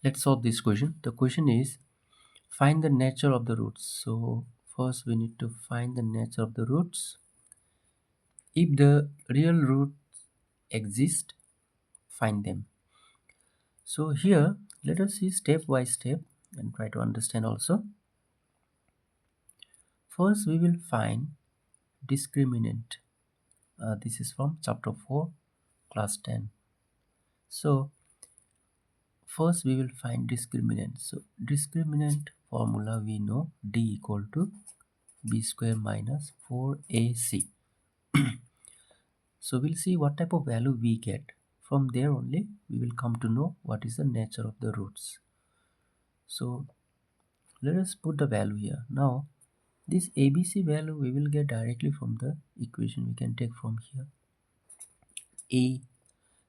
Let's solve this question. The question is find the nature of the roots. So first we need to find the nature of the roots. If the real roots exist, find them. So here let us see step by step and try to understand also. First we will find discriminant. This is from chapter 4 class 10. So first we will find discriminant. So discriminant formula we know D equal to B square minus 4AC. So we'll see what type of value we get. From there only we will come to know what is the nature of the roots. So let us put the value here. Now this ABC value we will get directly from the equation we can take from here. A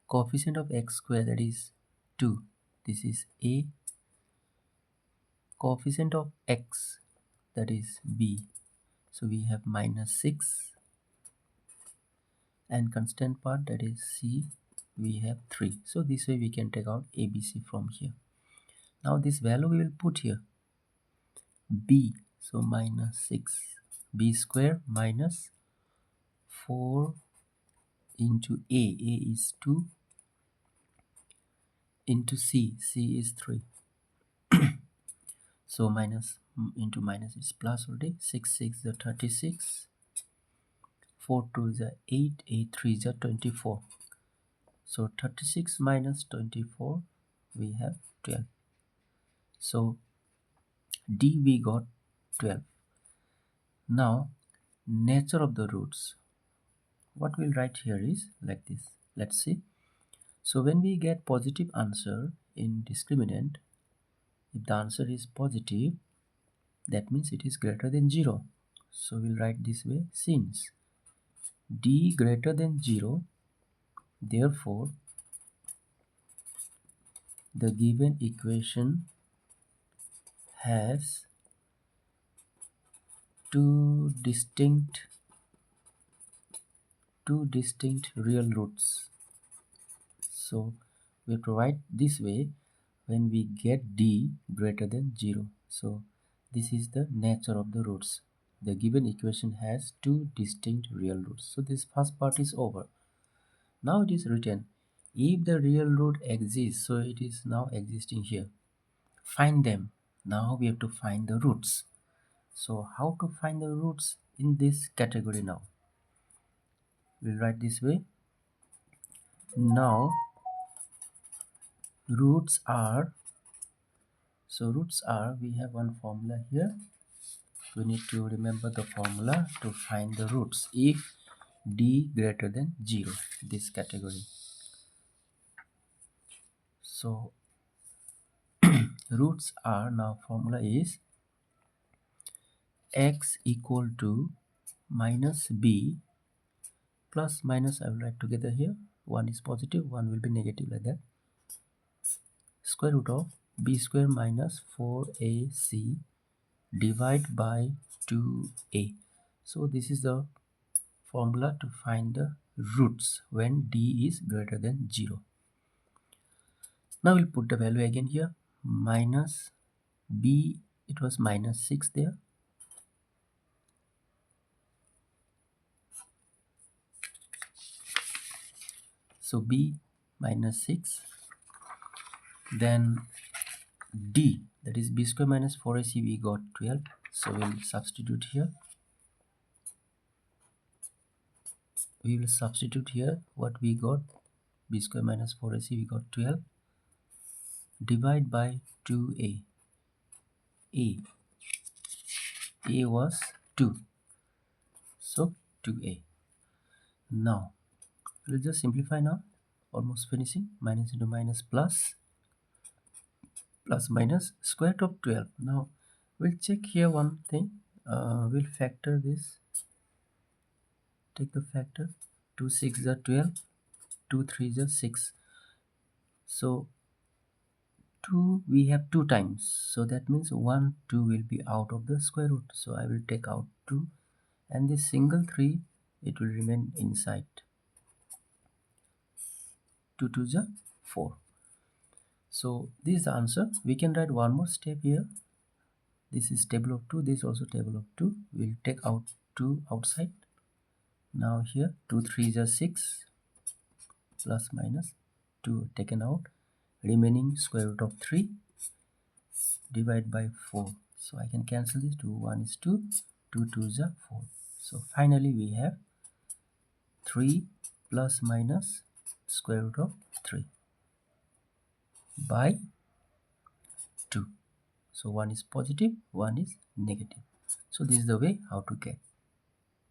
coefficient of x square, that is 2. This is A. Coefficient of x, that is B. So we have minus 6, and constant part, that is C, we have 3. So this way we can take out ABC from here. Now this value we will put here. B, so minus 6. B square minus 4 into A is 2, into C is 3. So minus into minus is plus already. 6 6 is 36, 4 2 is 8, 8 3 is 24. So 36 minus 24 we have 12. So D we got 12. Now nature of the roots, what we'll write here is like this. Let's see. So when we get positive answer in discriminant, if the answer is positive, that means it is greater than 0. So we'll write this way: since D greater than 0, therefore the given equation has two distinct real roots. So we provide this way when we get D greater than 0. So this is the nature of the roots. The given equation has two distinct real roots. So this first part is over. Now it is written, if the real root exists, so it is now existing here. Find them. Now we have to find the roots. So how to find the roots in this category now? We'll write this way. Now roots are, we have one formula here. We need to remember the formula to find the roots if D greater than 0, this category. So roots are, now formula is x equal to minus B plus minus, I will write together here. One is positive, one will be negative, like that. Square root of B square minus 4AC divide by 2A. So this is the formula to find the roots when D is greater than 0. Now we'll put the value again here. Minus B, it was minus 6 there. So B minus 6. Then D, that is B square minus 4AC, we got 12. So we'll substitute here. We will substitute here what we got. B square minus 4AC, we got 12. Divide by 2A. A was 2. So 2A. Now we'll just simplify now. Almost finishing. Minus into minus plus. Plus minus square root of 12. Now we'll check here one thing. We'll factor this. Take the factor. 2 6 is 12. 2 3 is 6. So 2 we have 2 times. So that means 1 2 will be out of the square root. So I will take out 2. And this single 3, it will remain inside. 2 2 is 4. So this is the answer. We can write one more step here. This is table of 2, this is also table of 2. We'll take out 2 outside. Now here 2 3s are 6, plus minus 2 taken out, remaining square root of 3 divided by 4. So I can cancel this. 2 1 is 2, 2 2s are 4. So finally we have 3 plus minus square root of 3 by 2. So one is positive, one is negative. So this is the way how to get.